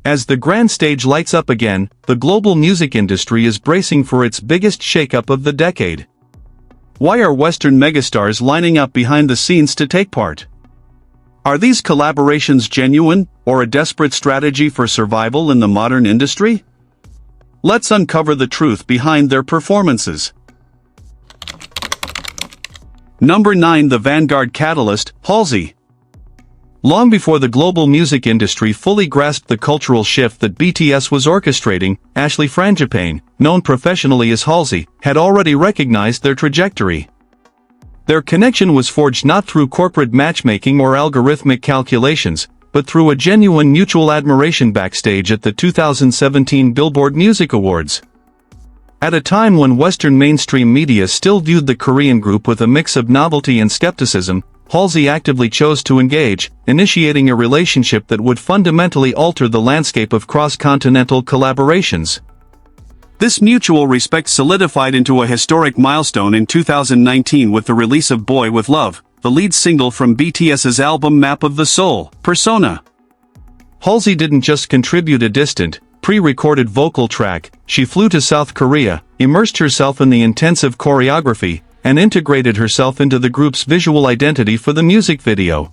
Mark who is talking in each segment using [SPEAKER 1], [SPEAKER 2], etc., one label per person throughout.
[SPEAKER 1] As the grand stage lights up again, the global music industry is bracing for its biggest shakeup of the decade. Why are Western megastars lining up behind the scenes to take part? Are these collaborations genuine, or a desperate strategy for survival in the modern industry? Let's uncover the truth behind their performances. Number 9. The Vanguard Catalyst, Halsey. Long before the global music industry fully grasped the cultural shift that BTS was orchestrating, Ashley Frangipane, known professionally as Halsey, had already recognized their trajectory. Their connection was forged not through corporate matchmaking or algorithmic calculations, but through a genuine mutual admiration backstage at the 2017 Billboard Music Awards. At a time when Western mainstream media still viewed the Korean group with a mix of novelty and skepticism, Halsey actively chose to engage, initiating a relationship that would fundamentally alter the landscape of cross-continental collaborations. This mutual respect solidified into a historic milestone in 2019 with the release of Boy With Love, the lead single from BTS's album Map of the Soul, Persona. Halsey didn't just contribute a distant, pre-recorded vocal track, she flew to South Korea, immersed herself in the intensive choreography, and integrated herself into the group's visual identity for the music video.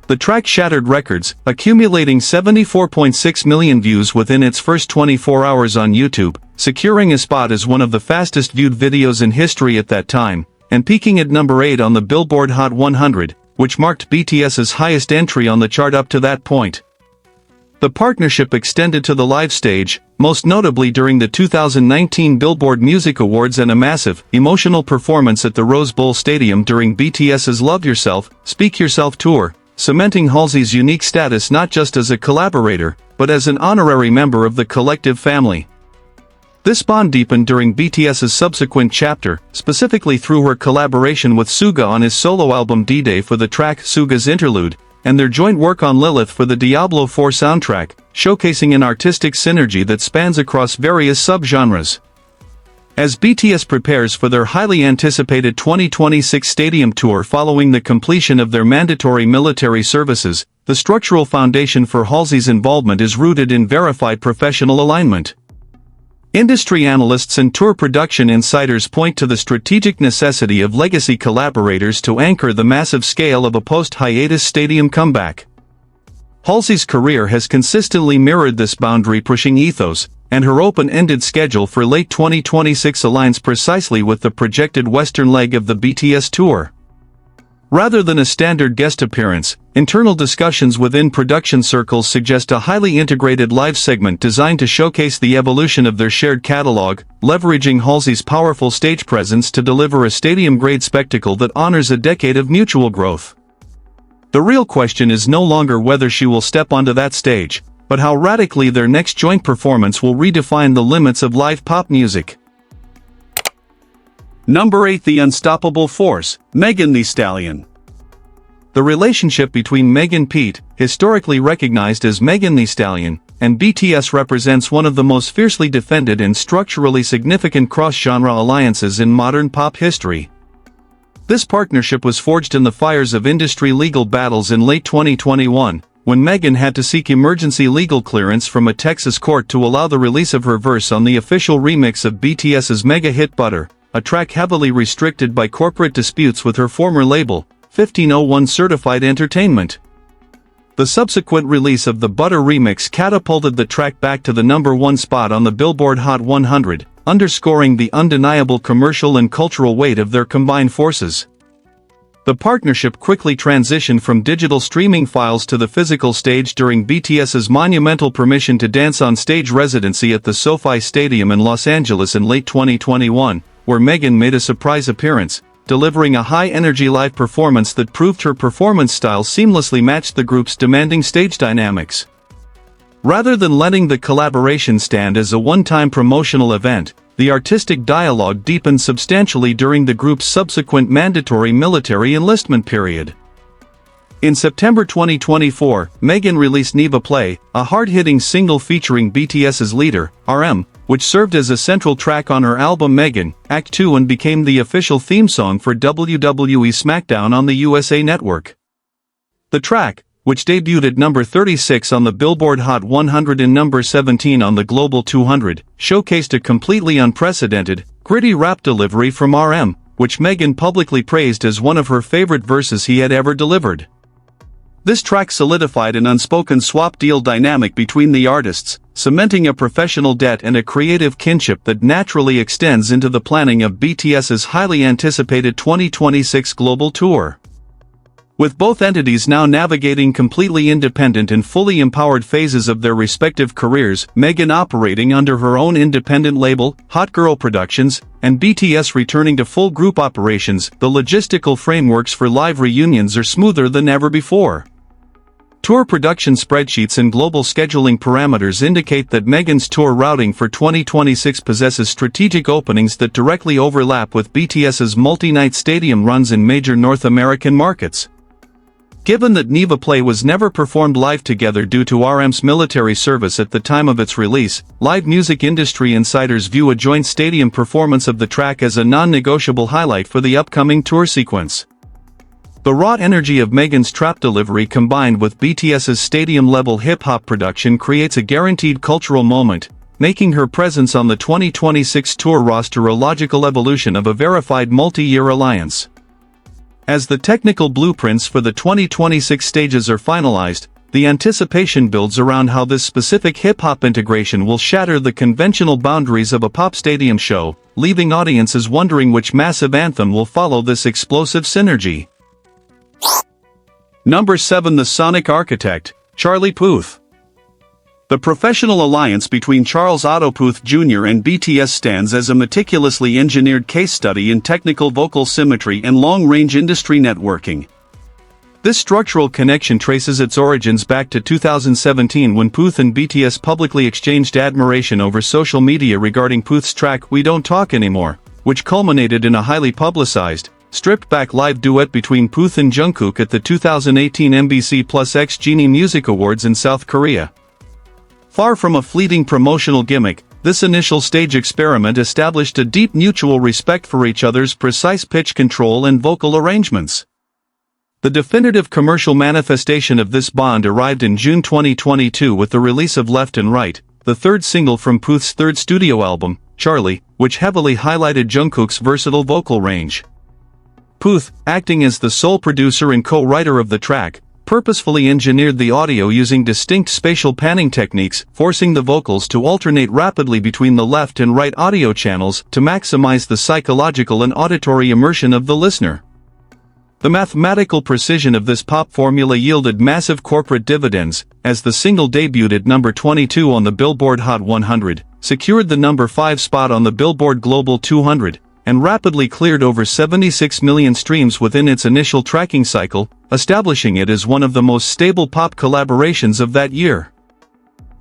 [SPEAKER 1] The track shattered records, accumulating 74.6 million views within its first 24 hours on YouTube, securing a spot as one of the fastest viewed videos in history at that time, and peaking at number 8 on the Billboard Hot 100, which marked BTS's highest entry on the chart up to that point. The partnership extended to the live stage, most notably during the 2019 Billboard Music Awards and a massive, emotional performance at the Rose Bowl Stadium during BTS's Love Yourself, Speak Yourself tour, cementing Halsey's unique status not just as a collaborator, but as an honorary member of the collective family. This bond deepened during BTS's subsequent chapter, specifically through her collaboration with Suga on his solo album D-Day for the track Suga's Interlude, and their joint work on Lilith for the Diablo 4 soundtrack, showcasing an artistic synergy that spans across various subgenres. As BTS prepares for their highly anticipated 2026 stadium tour following the completion of their mandatory military services, the structural foundation for Halsey's involvement is rooted in verified professional alignment. Industry analysts and tour production insiders point to the strategic necessity of legacy collaborators to anchor the massive scale of a post-hiatus stadium comeback. Halsey's career has consistently mirrored this boundary-pushing ethos, and her open-ended schedule for late 2026 aligns precisely with the projected Western leg of the BTS tour. Rather than a standard guest appearance, internal discussions within production circles suggest a highly integrated live segment designed to showcase the evolution of their shared catalog, leveraging Halsey's powerful stage presence to deliver a stadium-grade spectacle that honors a decade of mutual growth. The real question is no longer whether she will step onto that stage, but how radically their next joint performance will redefine the limits of live pop music. Number 8. The Unstoppable Force, Megan Thee Stallion. The relationship between Megan Pete, historically recognized as Megan Thee Stallion, and BTS represents one of the most fiercely defended and structurally significant cross-genre alliances in modern pop history. This partnership was forged in the fires of industry legal battles in late 2021, when Megan had to seek emergency legal clearance from a Texas court to allow the release of her verse on the official remix of BTS's mega hit Butter, a track heavily restricted by corporate disputes with her former label, 1501 Certified Entertainment. The subsequent release of the Butter remix catapulted the track back to the number 1 spot on the Billboard Hot 100, underscoring the undeniable commercial and cultural weight of their combined forces. The partnership quickly transitioned from digital streaming files to the physical stage during BTS's monumental Permission to Dance on Stage residency at the SoFi Stadium in Los Angeles in late 2021, where Megan made a surprise appearance, delivering a high-energy live performance that proved her performance style seamlessly matched the group's demanding stage dynamics. Rather than letting the collaboration stand as a one-time promotional event, the artistic dialogue deepened substantially during the group's subsequent mandatory military enlistment period. In September 2024, Megan released Neva Play, a hard-hitting single featuring BTS's leader, RM, which served as a central track on her album Megan, Act 2 and became the official theme song for WWE SmackDown on the USA Network. The track, which debuted at number 36 on the Billboard Hot 100 and number 17 on the Global 200, showcased a completely unprecedented, gritty rap delivery from RM, which Megan publicly praised as one of her favorite verses he had ever delivered. This track solidified an unspoken swap deal dynamic between the artists, cementing a professional debt and a creative kinship that naturally extends into the planning of BTS's highly anticipated 2026 global tour. With both entities now navigating completely independent and fully empowered phases of their respective careers, Megan operating under her own independent label, Hot Girl Productions, and BTS returning to full group operations, the logistical frameworks for live reunions are smoother than ever before. Tour production spreadsheets and global scheduling parameters indicate that Megan's tour routing for 2026 possesses strategic openings that directly overlap with BTS's multi-night stadium runs in major North American markets. Given that Neva Play was never performed live together due to RM's military service at the time of its release, live music industry insiders view a joint stadium performance of the track as a non-negotiable highlight for the upcoming tour sequence. The raw energy of Megan's trap delivery combined with BTS's stadium-level hip-hop production creates a guaranteed cultural moment, making her presence on the 2026 tour roster a logical evolution of a verified multi-year alliance. As the technical blueprints for the 2026 stages are finalized, the anticipation builds around how this specific hip-hop integration will shatter the conventional boundaries of a pop stadium show, leaving audiences wondering which massive anthem will follow this explosive synergy. Number 7. The Sonic Architect, Charlie Puth. The professional alliance between Charles Otto Puth Jr. and BTS stands as a meticulously engineered case study in technical vocal symmetry and long-range industry networking. This structural connection traces its origins back to 2017 when Puth and BTS publicly exchanged admiration over social media regarding Puth's track We Don't Talk Anymore, which culminated in a highly publicized, stripped-back live duet between Puth and Jungkook at the 2018 MBC Plus X Genie Music Awards in South Korea. Far from a fleeting promotional gimmick, this initial stage experiment established a deep mutual respect for each other's precise pitch control and vocal arrangements. The definitive commercial manifestation of this bond arrived in June 2022 with the release of Left and Right, the third single from Puth's third studio album, Charlie, which heavily highlighted Jungkook's versatile vocal range. Puth, acting as the sole producer and co-writer of the track, purposefully engineered the audio using distinct spatial panning techniques, forcing the vocals to alternate rapidly between the left and right audio channels to maximize the psychological and auditory immersion of the listener. The mathematical precision of this pop formula yielded massive corporate dividends, as the single debuted at number 22 on the Billboard Hot 100, secured the number 5 spot on the Billboard Global 200, and rapidly cleared over 76 million streams within its initial tracking cycle, establishing it as one of the most stable pop collaborations of that year.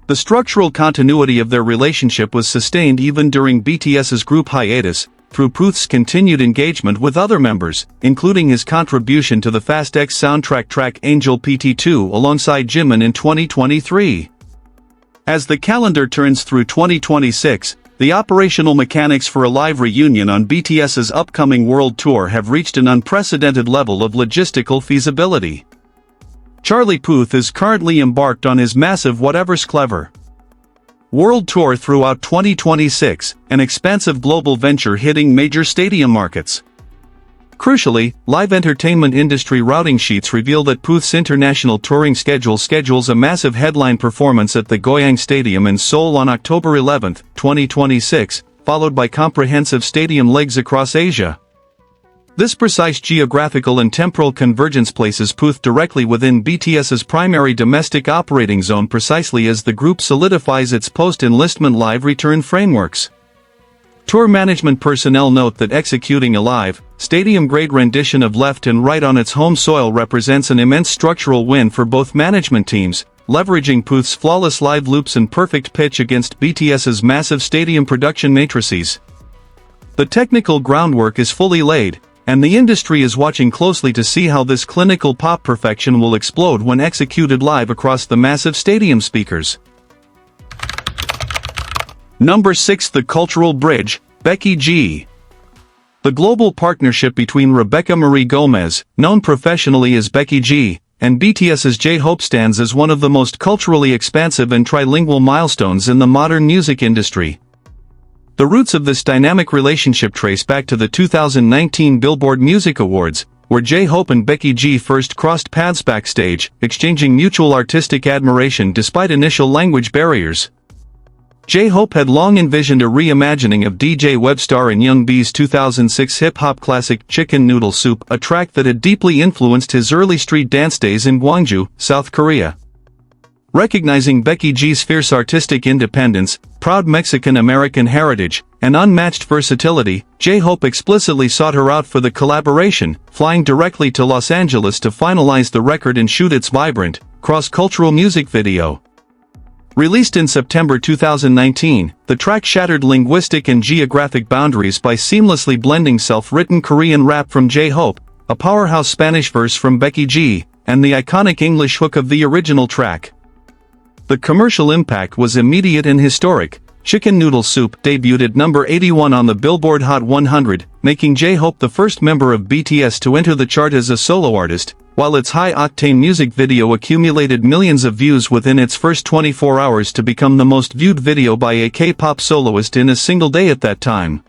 [SPEAKER 1] The structural continuity of their relationship was sustained even during BTS's group hiatus, through Puth's continued engagement with other members, including his contribution to the Fast X soundtrack track Angel PT2 alongside Jimin in 2023. As the calendar turns through 2026, the operational mechanics for a live reunion on BTS's upcoming world tour have reached an unprecedented level of logistical feasibility. Charlie Puth is currently embarked on his massive Whatever's Clever world tour throughout 2026, an expansive global venture hitting major stadium markets. Crucially, live entertainment industry routing sheets reveal that Puth's international touring schedules a massive headline performance at the Goyang Stadium in Seoul on October 11, 2026, followed by comprehensive stadium legs across Asia. This precise geographical and temporal convergence places Puth directly within BTS's primary domestic operating zone precisely as the group solidifies its post-enlistment live return frameworks. Tour management personnel note that executing a live, stadium-grade rendition of Left and Right on its home soil represents an immense structural win for both management teams, leveraging Puth's flawless live loops and perfect pitch against BTS's massive stadium production matrices. The technical groundwork is fully laid, and the industry is watching closely to see how this clinical pop perfection will explode when executed live across the massive stadium speakers. Number 6. The Cultural Bridge, Becky G. The global partnership between Rebecca Marie Gomez, known professionally as Becky G, and BTS's J-Hope stands as one of the most culturally expansive and trilingual milestones in the modern music industry. The roots of this dynamic relationship trace back to the 2019 Billboard Music Awards, where J-Hope and Becky G first crossed paths backstage, exchanging mutual artistic admiration despite initial language barriers. J-Hope had long envisioned a reimagining of DJ Webstar and Young B's 2006 hip-hop classic Chicken Noodle Soup, a track that had deeply influenced his early street dance days in Gwangju, South Korea. Recognizing Becky G's fierce artistic independence, proud Mexican-American heritage, and unmatched versatility, J-Hope explicitly sought her out for the collaboration, flying directly to Los Angeles to finalize the record and shoot its vibrant, cross-cultural music video. Released in September 2019, the track shattered linguistic and geographic boundaries by seamlessly blending self-written Korean rap from J-Hope, a powerhouse Spanish verse from Becky G, and the iconic English hook of the original track. The commercial impact was immediate and historic. Chicken Noodle Soup debuted at number 81 on the Billboard Hot 100, making J-Hope the first member of BTS to enter the chart as a solo artist, while its high-octane music video accumulated millions of views within its first 24 hours to become the most viewed video by a K-pop soloist in a single day at that time.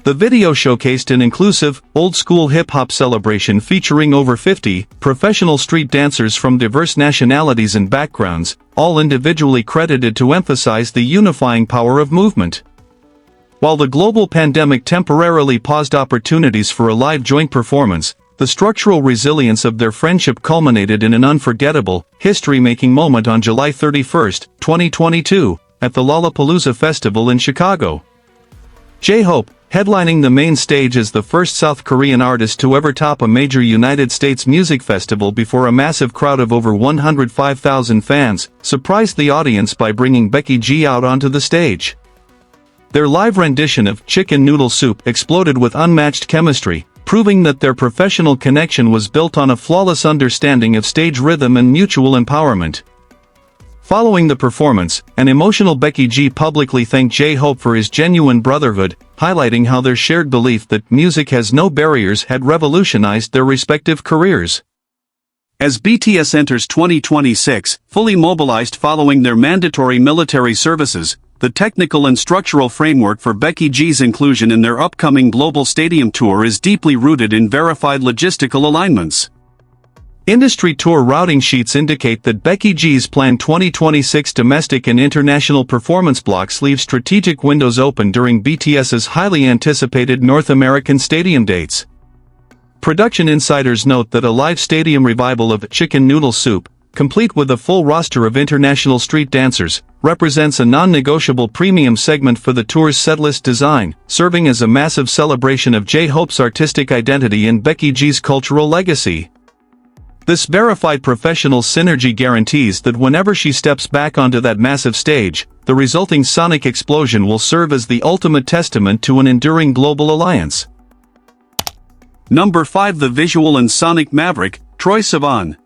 [SPEAKER 1] The video showcased an inclusive, old-school hip-hop celebration featuring over 50 professional street dancers from diverse nationalities and backgrounds, all individually credited to emphasize the unifying power of movement. While the global pandemic temporarily paused opportunities for a live joint performance, the structural resilience of their friendship culminated in an unforgettable, history-making moment on July 31, 2022, at the Lollapalooza Festival in Chicago. J-Hope, headlining the main stage as the first South Korean artist to ever top a major United States music festival before a massive crowd of over 105,000 fans, surprised the audience by bringing Becky G out onto the stage. Their live rendition of Chicken Noodle Soup exploded with unmatched chemistry, proving that their professional connection was built on a flawless understanding of stage rhythm and mutual empowerment. Following the performance, an emotional Becky G publicly thanked J-Hope for his genuine brotherhood, highlighting how their shared belief that music has no barriers had revolutionized their respective careers. As BTS enters 2026, fully mobilized following their mandatory military services, the technical and structural framework for Becky G's inclusion in their upcoming global stadium tour is deeply rooted in verified logistical alignments. Industry tour routing sheets indicate that Becky G's planned 2026 domestic and international performance blocks leave strategic windows open during BTS's highly anticipated North American stadium dates. Production insiders note that a live stadium revival of Chicken Noodle Soup, complete with a full roster of international street dancers, represents a non-negotiable premium segment for the tour's setlist design, serving as a massive celebration of J-Hope's artistic identity and Becky G's cultural legacy. This verified professional synergy guarantees that whenever she steps back onto that massive stage, the resulting sonic explosion will serve as the ultimate testament to an enduring global alliance. Number 5. The visual and sonic maverick, Troye Sivan.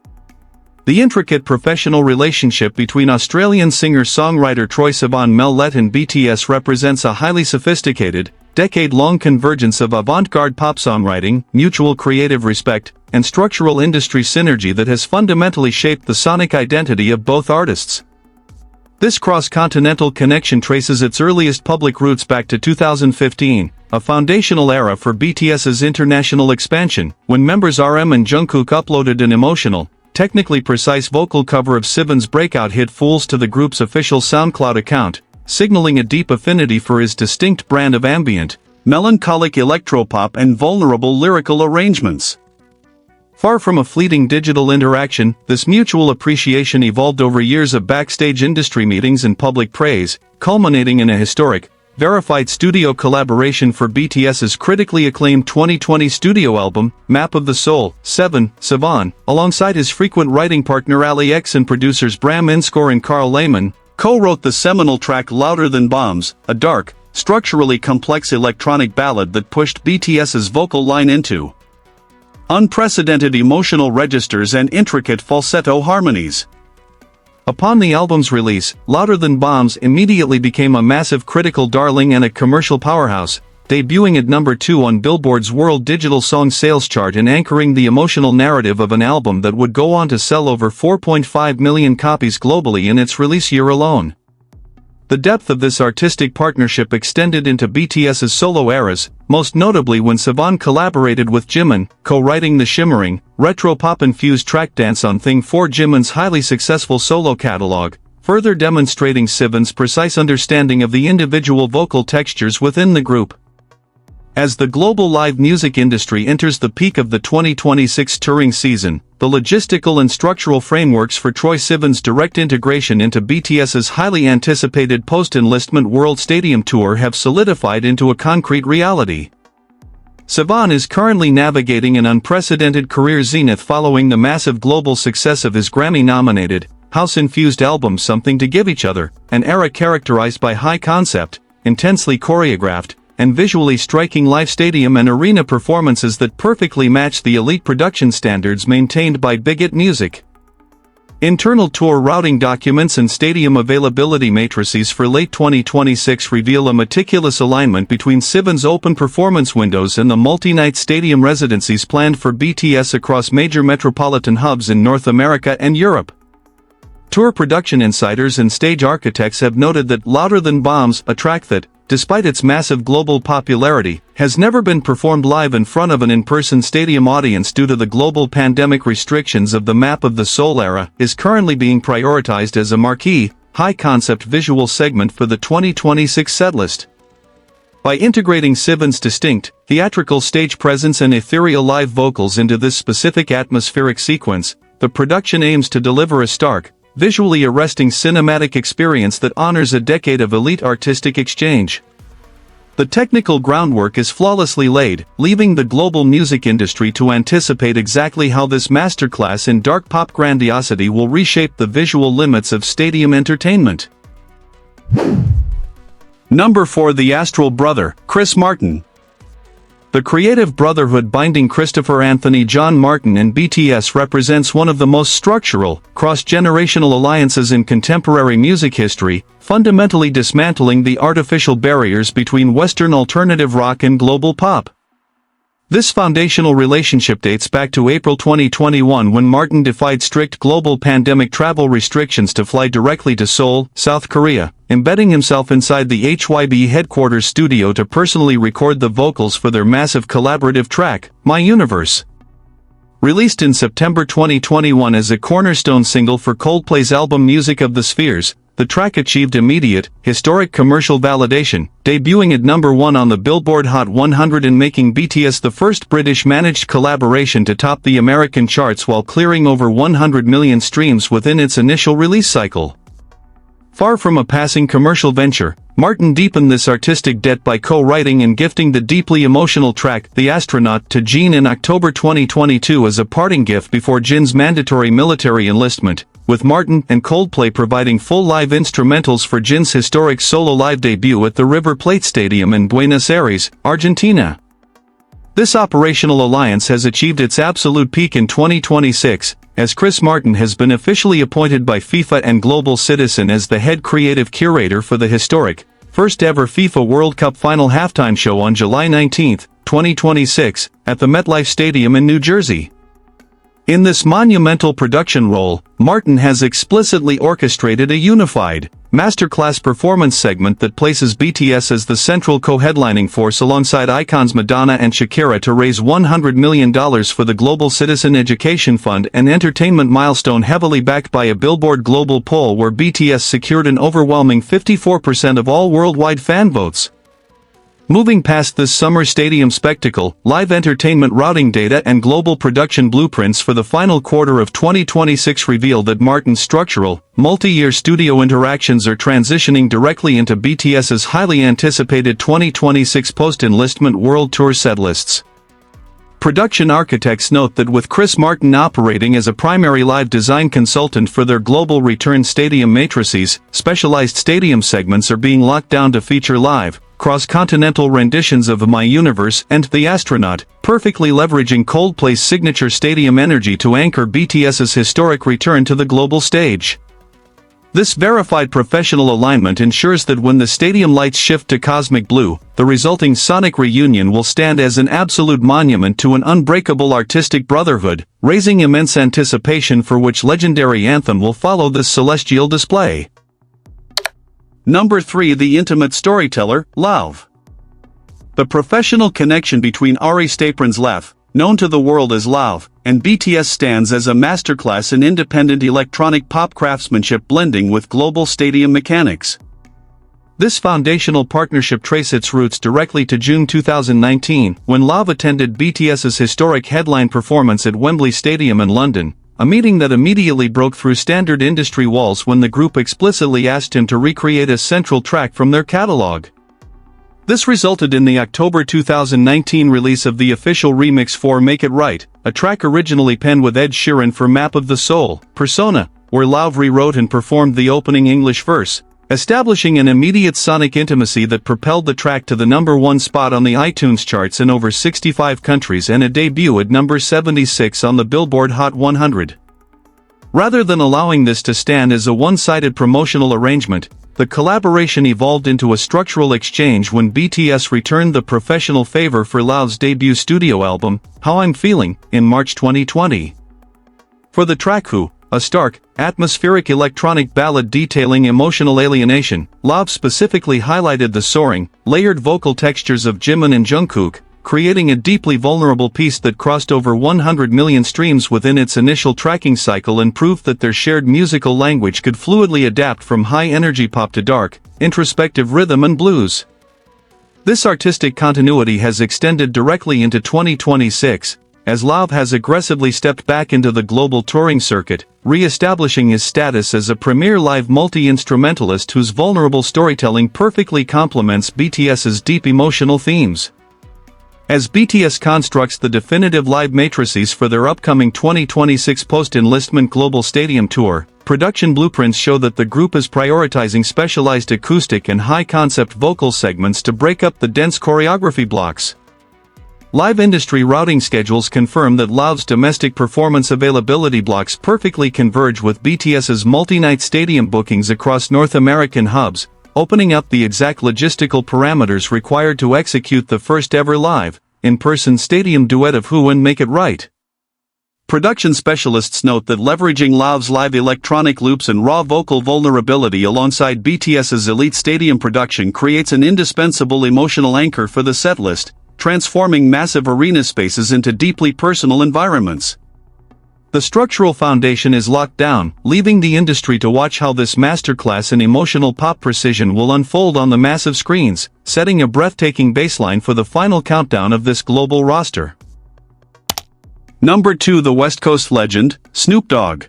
[SPEAKER 1] The intricate professional relationship between Australian singer-songwriter Troye Sivan Mellet and BTS represents a highly sophisticated, decade-long convergence of avant-garde pop songwriting, mutual creative respect, and structural industry synergy that has fundamentally shaped the sonic identity of both artists. This cross-continental connection traces its earliest public roots back to 2015, a foundational era for BTS's international expansion, when members RM and Jungkook uploaded an emotional, technically precise vocal cover of Sivan's breakout hit Fools to the group's official SoundCloud account, signaling a deep affinity for his distinct brand of ambient, melancholic electropop and vulnerable lyrical arrangements. Far from a fleeting digital interaction, this mutual appreciation evolved over years of backstage industry meetings and public praise, culminating in a historic, verified studio collaboration for BTS's critically acclaimed 2020 studio album, Map of the Soul. Sivan, alongside his frequent writing partner Ali X and producers Bram Inscore and Carl Lehman, co-wrote the seminal track Louder Than Bombs, a dark, structurally complex electronic ballad that pushed BTS's vocal line into unprecedented emotional registers and intricate falsetto harmonies. Upon the album's release, Louder Than Bombs immediately became a massive critical darling and a commercial powerhouse, debuting at number 2 on Billboard's World Digital Song Sales chart and anchoring the emotional narrative of an album that would go on to sell over 4.5 million copies globally in its release year alone. The depth of this artistic partnership extended into BTS's solo eras, most notably when Sivan collaborated with Jimin, co-writing the shimmering, retro-pop-infused track Dance on Thing for Jimin's highly successful solo catalog, further demonstrating Sivan's precise understanding of the individual vocal textures within the group. As the global live music industry enters the peak of the 2026 touring season, the logistical and structural frameworks for Troye Sivan's direct integration into BTS's highly anticipated post-enlistment World Stadium Tour have solidified into a concrete reality. Sivan is currently navigating an unprecedented career zenith following the massive global success of his Grammy-nominated, house-infused album Something to Give Each Other, an era characterized by high concept, intensely choreographed, and visually striking live stadium and arena performances that perfectly match the elite production standards maintained by Big Hit Music. Internal tour routing documents and stadium availability matrices for late 2026 reveal a meticulous alignment between Sivan's open performance windows and the multi-night stadium residencies planned for BTS across major metropolitan hubs in North America and Europe. Tour production insiders and stage architects have noted that Louder Than Bombs, a track that, despite its massive global popularity, has never been performed live in front of an in-person stadium audience due to the global pandemic restrictions of the Map of the Soul era, is currently being prioritized as a marquee, high-concept visual segment for the 2026 setlist. By integrating Sivan's distinct, theatrical stage presence and ethereal live vocals into this specific atmospheric sequence, the production aims to deliver a stark, visually arresting cinematic experience that honors a decade of elite artistic exchange. The technical groundwork is flawlessly laid, leaving the global music industry to anticipate exactly how this masterclass in dark pop grandiosity will reshape the visual limits of stadium entertainment. Number 4. The Astral Brother, Chris Martin. The creative brotherhood binding Christopher Anthony John Martin and BTS represents one of the most structural, cross-generational alliances in contemporary music history, fundamentally dismantling the artificial barriers between Western alternative rock and global pop. This foundational relationship dates back to April 2021 when Martin defied strict global pandemic travel restrictions to fly directly to Seoul, South Korea, embedding himself inside the HYB headquarters studio to personally record the vocals for their massive collaborative track, My Universe. Released in September 2021 as a cornerstone single for Coldplay's album Music of the Spheres, the track achieved immediate, historic commercial validation, debuting at number 1 on the Billboard Hot 100 and making BTS the first British-managed collaboration to top the American charts while clearing over 100 million streams within its initial release cycle. Far from a passing commercial venture, Martin deepened this artistic debt by co-writing and gifting the deeply emotional track The Astronaut to Jin in October 2022 as a parting gift before Jin's mandatory military enlistment, with Martin and Coldplay providing full live instrumentals for Jin's historic solo live debut at the River Plate Stadium in Buenos Aires, Argentina. This operational alliance has achieved its absolute peak in 2026, as Chris Martin has been officially appointed by FIFA and Global Citizen as the head creative curator for the historic, first-ever FIFA World Cup final halftime show on July 19, 2026, at the MetLife Stadium in New Jersey. In this monumental production role, Martin has explicitly orchestrated a unified, masterclass performance segment that places BTS as the central co-headlining force alongside icons Madonna and Shakira to raise $100 million for the Global Citizen Education Fund, an entertainment milestone heavily backed by a Billboard global poll where BTS secured an overwhelming 54% of all worldwide fan votes. Moving past this summer stadium spectacle, live entertainment routing data and global production blueprints for the final quarter of 2026 reveal that Martin's structural, multi-year studio interactions are transitioning directly into BTS's highly anticipated 2026 post-enlistment world tour setlists. Production architects note that with Chris Martin operating as a primary live design consultant for their global return stadium matrices, specialized stadium segments are being locked down to feature live, cross-continental renditions of My Universe and The Astronaut, perfectly leveraging Coldplay's signature stadium energy to anchor BTS's historic return to the global stage. This verified professional alignment ensures that when the stadium lights shift to cosmic blue, the resulting sonic reunion will stand as an absolute monument to an unbreakable artistic brotherhood, raising immense anticipation for which legendary anthem will follow this celestial display. Number 3. The intimate storyteller, Lauv. The professional connection between Ari Stapren's Lef, known to the world as Lauv, and BTS stands as a masterclass in independent electronic pop craftsmanship blending with global stadium mechanics. This foundational partnership traces its roots directly to June 2019, when Lauv attended BTS's historic headline performance at Wembley Stadium in London, a meeting that immediately broke through standard industry walls when the group explicitly asked him to recreate a central track from their catalog. This resulted in the October 2019 release of the official remix for Make It Right, a track originally penned with Ed Sheeran for Map of the Soul, Persona, where Lauv rewrote and performed the opening English verse, establishing an immediate sonic intimacy that propelled the track to the #1 spot on the iTunes charts in over 65 countries and a debut at number 76 on the Billboard Hot 100. Rather than allowing this to stand as a one-sided promotional arrangement, the collaboration evolved into a structural exchange when BTS returned the professional favor for Lauv's debut studio album, How I'm Feeling, in March 2020. For the track Who, a stark, atmospheric electronic ballad detailing emotional alienation, Lauv specifically highlighted the soaring, layered vocal textures of Jimin and Jungkook, creating a deeply vulnerable piece that crossed over 100 million streams within its initial tracking cycle and proof that their shared musical language could fluidly adapt from high-energy pop to dark, introspective rhythm and blues. This artistic continuity has extended directly into 2026, as Lauv has aggressively stepped back into the global touring circuit, re-establishing his status as a premier live multi-instrumentalist whose vulnerable storytelling perfectly complements BTS's deep emotional themes. As BTS constructs the definitive live matrices for their upcoming 2026 post-enlistment global stadium tour, production blueprints show that the group is prioritizing specialized acoustic and high-concept vocal segments to break up the dense choreography blocks. Live industry routing schedules confirm that Lauv's domestic performance availability blocks perfectly converge with BTS's multi-night stadium bookings across North American hubs, opening up the exact logistical parameters required to execute the first-ever live, in-person stadium duet of Who and Make It Right. Production specialists note that leveraging Lauv's live electronic loops and raw vocal vulnerability alongside BTS's elite stadium production creates an indispensable emotional anchor for the setlist, transforming massive arena spaces into deeply personal environments. The structural foundation is locked down, leaving the industry to watch how this masterclass in emotional pop precision will unfold on the massive screens, setting a breathtaking baseline for the final countdown of this global roster. Number 2. The West Coast legend, Snoop Dogg.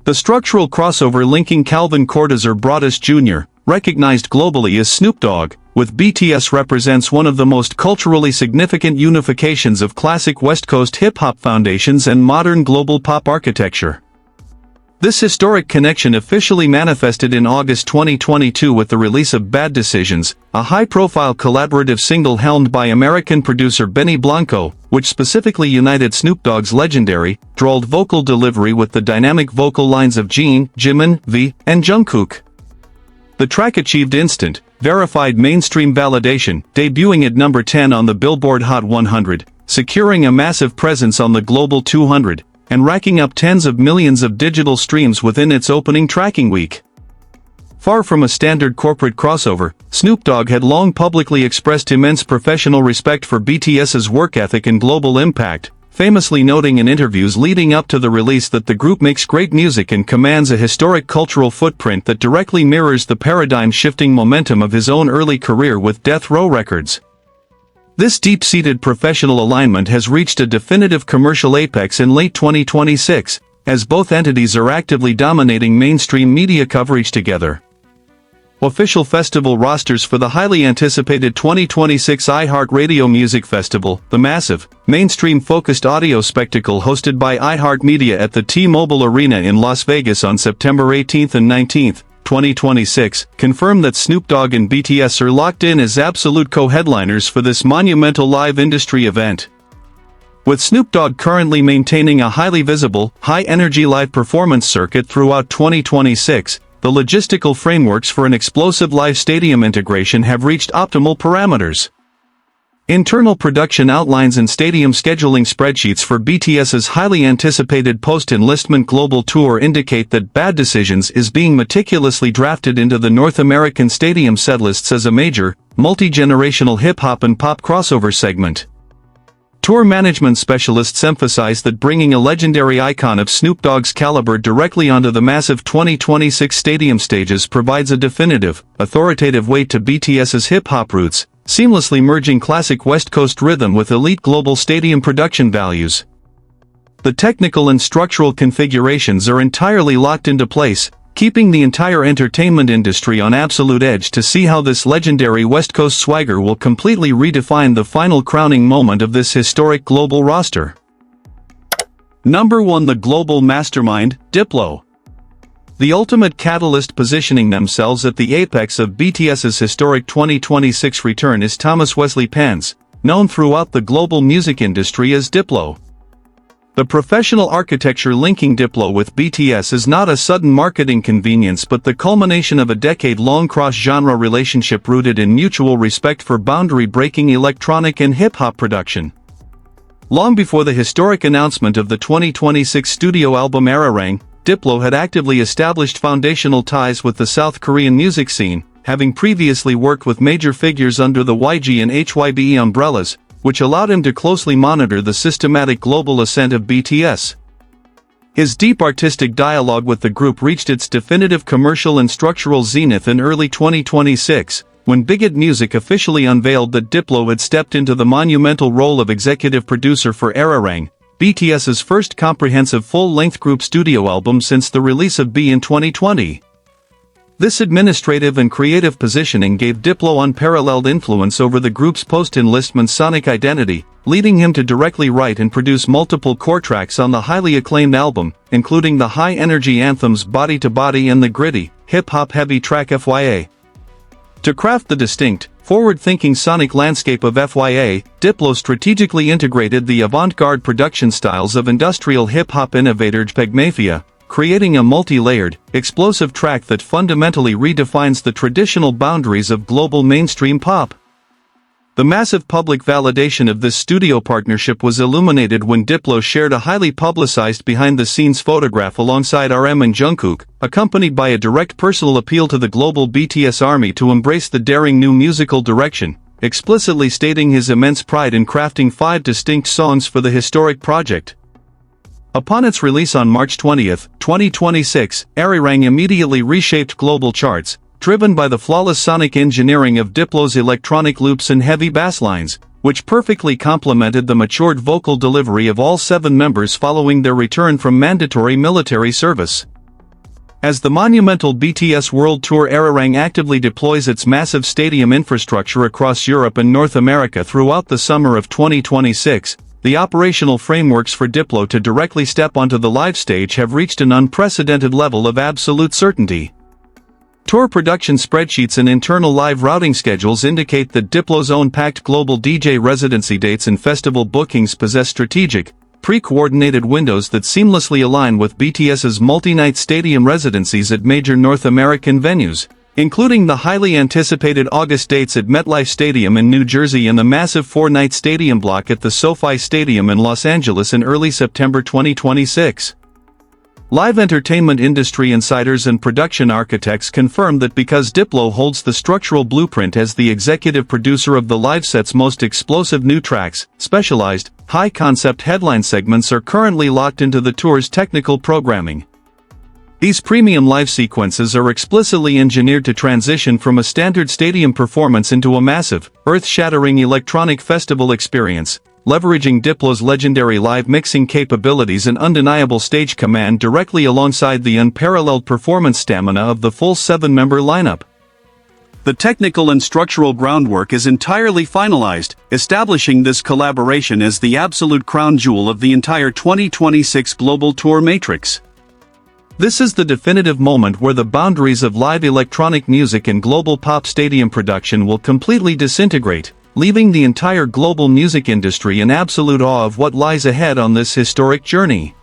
[SPEAKER 1] The structural crossover linking Calvin Cortez Broadus Jr., recognized globally as Snoop Dogg, with BTS represents one of the most culturally significant unifications of classic West Coast hip-hop foundations and modern global pop architecture. This historic connection officially manifested in August 2022 with the release of Bad Decisions, a high-profile collaborative single helmed by American producer Benny Blanco, which specifically united Snoop Dogg's legendary, drawled vocal delivery with the dynamic vocal lines of Jimin, V, and Jungkook. The track achieved instant, verified mainstream validation, debuting at number 10 on the Billboard Hot 100, securing a massive presence on the Global 200, and racking up tens of millions of digital streams within its opening tracking week. Far from a standard corporate crossover, Snoop Dogg had long publicly expressed immense professional respect for BTS's work ethic and global impact, famously noting in interviews leading up to the release that the group makes great music and commands a historic cultural footprint that directly mirrors the paradigm-shifting momentum of his own early career with Death Row Records. This deep-seated professional alignment has reached a definitive commercial apex in late 2026, as both entities are actively dominating mainstream media coverage together. Official festival rosters for the highly anticipated 2026 iHeartRadio Music Festival, the massive, mainstream-focused audio spectacle hosted by iHeartMedia at the T-Mobile Arena in Las Vegas on September 18 and 19, 2026, confirm that Snoop Dogg and BTS are locked in as absolute co-headliners for this monumental live industry event. With Snoop Dogg currently maintaining a highly visible, high-energy live performance circuit throughout 2026, the logistical frameworks for an explosive live stadium integration have reached optimal parameters. Internal production outlines and stadium scheduling spreadsheets for BTS's highly anticipated post-enlistment global tour indicate that Bad Decisions is being meticulously drafted into the North American stadium setlists as a major, multi-generational hip-hop and pop crossover segment. Tour management specialists emphasize that bringing a legendary icon of Snoop Dogg's caliber directly onto the massive 2026 stadium stages provides a definitive, authoritative way to BTS's hip-hop roots, seamlessly merging classic West Coast rhythm with elite global stadium production values. The technical and structural configurations are entirely locked into place, keeping the entire entertainment industry on absolute edge to see how this legendary West Coast swagger will completely redefine the final crowning moment of this historic global roster. Number 1. The global mastermind, Diplo. The ultimate catalyst positioning themselves at the apex of BTS's historic 2026 return is Thomas Wesley Pans, known throughout the global music industry as Diplo. The professional architecture linking Diplo with BTS is not a sudden marketing convenience but the culmination of a decade-long cross-genre relationship rooted in mutual respect for boundary-breaking electronic and hip-hop production. Long before the historic announcement of the 2026 studio album Erarang, Diplo had actively established foundational ties with the South Korean music scene, having previously worked with major figures under the YG and HYBE umbrellas, which allowed him to closely monitor the systematic global ascent of BTS. His deep artistic dialogue with the group reached its definitive commercial and structural zenith in early 2026, when Bigot Music officially unveiled that Diplo had stepped into the monumental role of executive producer for Erarang, BTS's first comprehensive full-length group studio album since the release of B in 2020. This administrative and creative positioning gave Diplo unparalleled influence over the group's post-enlistment sonic identity, leading him to directly write and produce multiple core tracks on the highly acclaimed album, including the high-energy anthems Body to Body and the gritty, hip-hop-heavy track FYA. To craft the distinct, forward-thinking sonic landscape of FYA, Diplo strategically integrated the avant-garde production styles of industrial hip-hop innovator JPEG Mafia, creating a multi-layered, explosive track that fundamentally redefines the traditional boundaries of global mainstream pop. The massive public validation of this studio partnership was illuminated when Diplo shared a highly publicized behind-the-scenes photograph alongside RM and Jungkook, accompanied by a direct personal appeal to the global BTS army to embrace the daring new musical direction, explicitly stating his immense pride in crafting 5 distinct songs for the historic project. Upon its release on March 20, 2026, Erarang immediately reshaped global charts, driven by the flawless sonic engineering of Diplo's electronic loops and heavy bass lines, which perfectly complemented the matured vocal delivery of all 7 members following their return from mandatory military service. As the monumental BTS World Tour Erarang actively deploys its massive stadium infrastructure across Europe and North America throughout the summer of 2026, the operational frameworks for Diplo to directly step onto the live stage have reached an unprecedented level of absolute certainty. Tour production spreadsheets and internal live routing schedules indicate that Diplo's own packed global DJ residency dates and festival bookings possess strategic, pre-coordinated windows that seamlessly align with BTS's multi-night stadium residencies at major North American venues, including the highly anticipated August dates at MetLife Stadium in New Jersey and the massive 4-night stadium block at the SoFi Stadium in Los Angeles in early September 2026. Live entertainment industry insiders and production architects confirm that because Diplo holds the structural blueprint as the executive producer of the live set's most explosive new tracks, specialized, high-concept headline segments are currently locked into the tour's technical programming. These premium live sequences are explicitly engineered to transition from a standard stadium performance into a massive, earth-shattering electronic festival experience, leveraging Diplo's legendary live mixing capabilities and undeniable stage command directly alongside the unparalleled performance stamina of the full 7-member lineup. The technical and structural groundwork is entirely finalized, establishing this collaboration as the absolute crown jewel of the entire 2026 global tour matrix. This is the definitive moment where the boundaries of live electronic music and global pop stadium production will completely disintegrate, leaving the entire global music industry in absolute awe of what lies ahead on this historic journey.